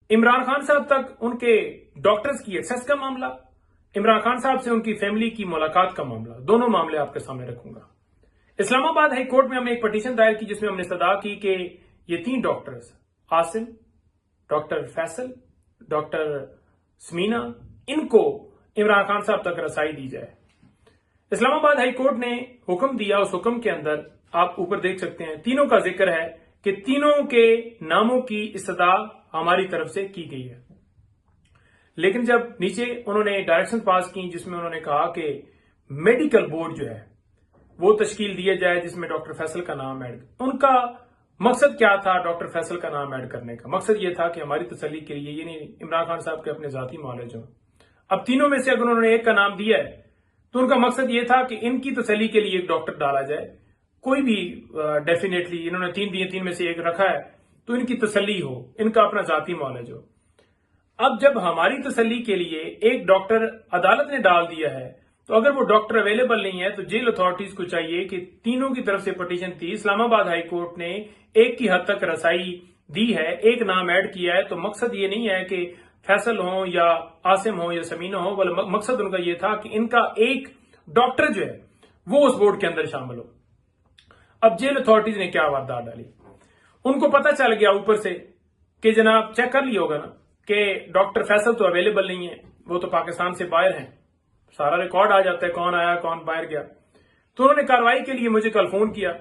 عمران خان صاحب تک ان کے ڈاکٹرز کی ایکسس کا معاملہ، عمران خان صاحب سے ان کی فیملی کی ملاقات کا معاملہ، دونوں معاملے آپ کے سامنے رکھوں گا۔ اسلام آباد ہائی کورٹ میں ہم نے ایک پٹیشن دائر کی جس میں ہم نے استدعا کی کہ یہ 3 doctors Asim, doctor Faisal, doctor Samina, ان کو عمران خان صاحب تک رسائی دی جائے۔ اسلام آباد ہائی کورٹ نے حکم دیا، اس حکم کے اندر آپ اوپر دیکھ سکتے ہیں تینوں کا ذکر ہے کہ تینوں کے ناموں کی استدعا ہماری طرف سے کی گئی ہے، لیکن جب نیچے انہوں نے ڈائریکشن پاس کی جس میں انہوں نے کہا کہ میڈیکل بورڈ جو ہے وہ تشکیل دیا جائے جس میں ڈاکٹر فیصل کا نام ایڈ، ان کا مقصد کیا تھا؟ ڈاکٹر فیصل کا نام ایڈ کرنے کا مقصد یہ تھا کہ ہماری تسلی کے لیے، یعنی عمران خان صاحب کے اپنے ذاتی معالج ہوں۔ اب تینوں میں سے اگر انہوں نے ایک کا نام دیا ہے تو ان کا مقصد یہ تھا کہ ان کی تسلی کے لیے ایک ڈاکٹر ڈالا جائے، کوئی بھی ڈیفینیٹلی انہوں نے 3 دیے، 3 میں سے ایک رکھا ہے تو ان کی تسلی ہو، ان کا اپنا ذاتی معالج ہو۔ اب جب ہماری تسلی کے لیے ایک ڈاکٹر عدالت نے ڈال دیا ہے تو اگر وہ ڈاکٹر اویلیبل نہیں ہے تو جیل اتھارٹیز کو چاہیے کہ تینوں کی طرف سے پٹیشن تھی، اسلام آباد ہائی کورٹ نے ایک کی حد تک رسائی دی ہے، ایک نام ایڈ کیا ہے، تو مقصد یہ نہیں ہے کہ فیصل ہوں یا عاصم ہوں یا سمینہ ہوں، بلکہ مقصد ان کا یہ تھا کہ ان کا ایک ڈاکٹر جو ہے وہ اس بورڈ کے اندر شامل ہو۔ اب جیل اتھارٹیز نے کیا واردات ڈالی؟ ان کو پتہ چل گیا اوپر سے کہ جناب چیک کر لیا ہوگا نا کہ ڈاکٹر فیصل تو اویلیبل نہیں ہے، وہ تو پاکستان سے باہر ہیں، سارا ریکارڈ آ جاتا ہے کون آیا کون باہر گیا۔ تو انہوں نے کارروائی کے لیے مجھے کل فون کیا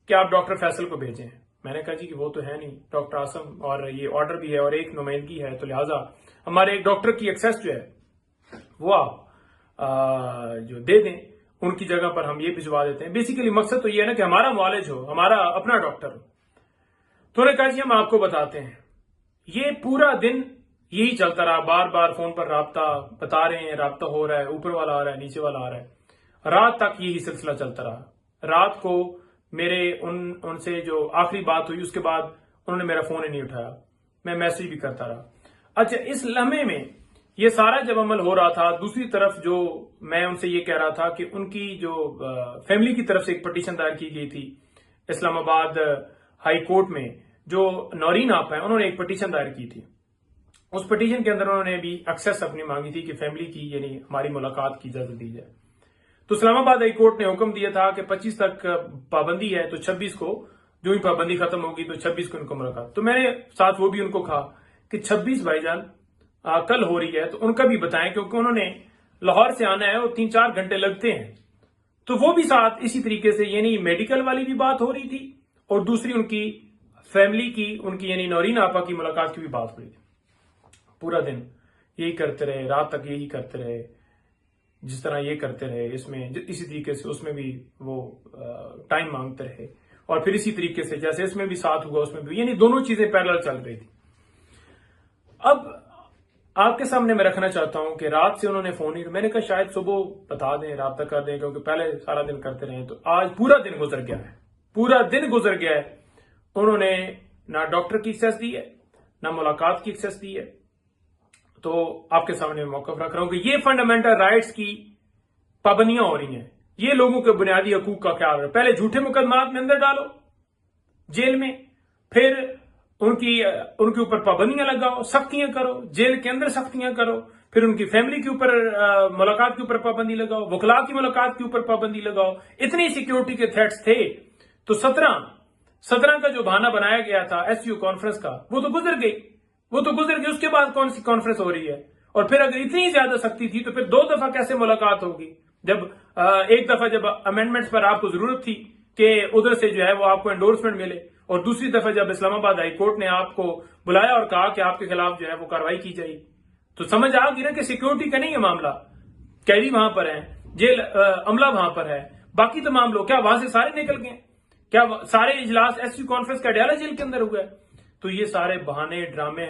کہ آپ ڈاکٹر فیصل کو بھیجیں۔ میں نے کہا جی کہ وہ تو ہے نہیں، ڈاکٹر عاصم اور یہ آرڈر بھی ہے اور ایک نمائندگی ہے، تو لہٰذا ہمارے ایک ڈاکٹر کی ایکسس جو ہے وہ آپ جو دے دیں، ان کی جگہ پر ہم یہ بھجوا دیتے ہیں۔ بیسیکلی مقصد تو یہ ہے نا کہ ہمارا معالج ہو، ہمارا اپنا ڈاکٹر ہو۔ تو انہوں نے کہا جی ہم آپ کو بتاتے ہیں۔ یہ پورا دن یہی چلتا رہا، بار بار فون پر رابطہ بتا رہے ہیں، رابطہ ہو رہا ہے، اوپر والا آ رہا ہے، نیچے والا آ رہا ہے، رات تک یہی سلسلہ چلتا رہا۔ رات کو میرے ان سے جو آخری بات ہوئی اس کے بعد انہوں نے میرا فون ہی نہیں اٹھایا، میں میسج بھی کرتا رہا۔ اچھا، اس لمحے میں یہ سارا جب عمل ہو رہا تھا، دوسری طرف جو میں ان سے یہ کہہ رہا تھا کہ ان کی جو فیملی کی طرف سے ایک پٹیشن دائر کی گئی تھی اسلام آباد ہائی کورٹ میں، جو نورین آپ ہیں، انہوں نے ایک پٹیشن دائر کی تھی۔ اس پٹیشن کے اندر انہوں نے بھی ایکسس اپنی مانگی تھی کہ فیملی کی، یعنی ہماری ملاقات کی اجازت دی جائے۔ تو اسلام آباد ہائی کورٹ نے حکم دیا تھا کہ 25 تک پابندی ہے، تو 26 کو جو ہی پابندی ختم ہوگی تو 26 کو ان کو ملاقات۔ تو میں نے ساتھ وہ بھی ان کو کہا کہ 26 بھائی جان کل ہو رہی ہے تو ان کا بھی بتائیں، کیونکہ انہوں نے لاہور سے آنا ہے اور 3-4 گھنٹے لگتے ہیں، تو وہ بھی ساتھ اسی طریقے سے، یعنی میڈیکل والی بھی بات ہو رہی تھی اور دوسری ان کی فیملی کی، ان کی یعنی نورین آپا کی ملاقات کی بھی بات ہو رہی تھی۔ پورا دن یہی کرتے رہے، رات تک یہی کرتے رہے، جس طرح یہ کرتے رہے اس میں اسی طریقے سے اس میں بھی وہ ٹائم مانگتے رہے، اور پھر اسی طریقے سے جیسے اس میں بھی ساتھ ہوا اس میں بھی، یعنی دونوں چیزیں پیرلل چل رہی تھی۔ اب آپ کے سامنے میں رکھنا چاہتا ہوں کہ رات سے انہوں نے فون ہی، میں نے کہا شاید صبح بتا دیں، رابطہ کر دیں، کیونکہ پہلے سارا دن کرتے رہے، تو آج پورا دن گزر گیا ہے، پورا دن گزر گیا ہے، انہوں نے نہ ڈاکٹر کی ایکسس دی ہے نہ ملاقات کی ایکسس دی ہے۔ تو آپ کے سامنے موقف رکھ رہا ہوں کہ یہ فنڈامنٹل رائٹس کی پابندیاں ہو رہی ہیں، یہ لوگوں کے بنیادی حقوق کا خیال ہے۔ پہلے جھوٹے مقدمات میں اندر ڈالو جیل میں، پھر ان کے اوپر پابندیاں لگاؤ، سختیاں کرو، جیل کے اندر سختیاں کرو، پھر ان کی فیملی کے اوپر ملاقات کے اوپر پابندی لگاؤ، وکلاء کی ملاقات کے اوپر پابندی لگاؤ۔ اتنی سیکیورٹی کے تھریٹس تھے تو 17 کا جو بہانہ بنایا گیا تھا ایس یو کانفرنس کا، وہ تو گزر گئی، اس کے بعد کون سی کانفرنس ہو رہی ہے؟ اور پھر اگر اتنی زیادہ سختی تھی تو پھر 2 دفعہ کیسے ملاقات ہوگی؟ جب ایک دفعہ جب امینڈمنٹس پر آپ کو ضرورت تھی کہ ادھر سے جو ہے وہ آپ کو انڈورسمنٹ ملے، اور دوسری دفعہ جب اسلام آباد ہائی کورٹ نے آپ کو بلایا اور کہا کہ آپ کے خلاف جو ہے وہ کارروائی کی جائے، تو سمجھ آ گئی نا کہ سیکیورٹی کا نہیں ہے معاملہ، قیدی وہاں پر ہیں، جیل عملہ وہاں پر ہے، باقی تمام لوگ کیا وہاں سے سارے نکل گئے؟ کیا سارے اجلاس ایس یو کانفرنس کا ڈیالہ جیل کے اندر ہوا ہے؟ تو یہ سارے بہانے، ڈرامے،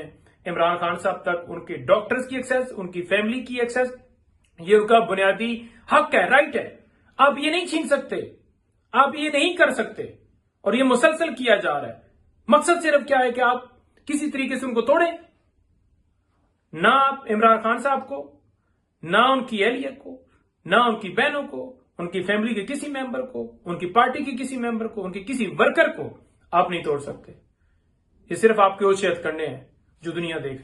عمران خان صاحب تک ان کے ڈاکٹرز کی ایکسس، ان کی فیملی کی ایکسس، یہ ان کا بنیادی حق ہے، رائٹ ہے، آپ یہ نہیں چھین سکتے، آپ یہ نہیں کر سکتے، اور یہ مسلسل کیا جا رہا ہے۔ مقصد صرف کیا ہے کہ آپ کسی طریقے سے ان کو توڑیں، نہ آپ عمران خان صاحب کو، نہ ان کی اہلیت کو، نہ ان کی بہنوں کو، ان کی فیملی کے کسی ممبر کو، ان کی پارٹی کے کسی ممبر کو، ان کے کسی ورکر کو آپ نہیں توڑ سکتے۔ یہ صرف آپ کے اوچیت کرنے ہیں جو دنیا دیکھ رہی ہے۔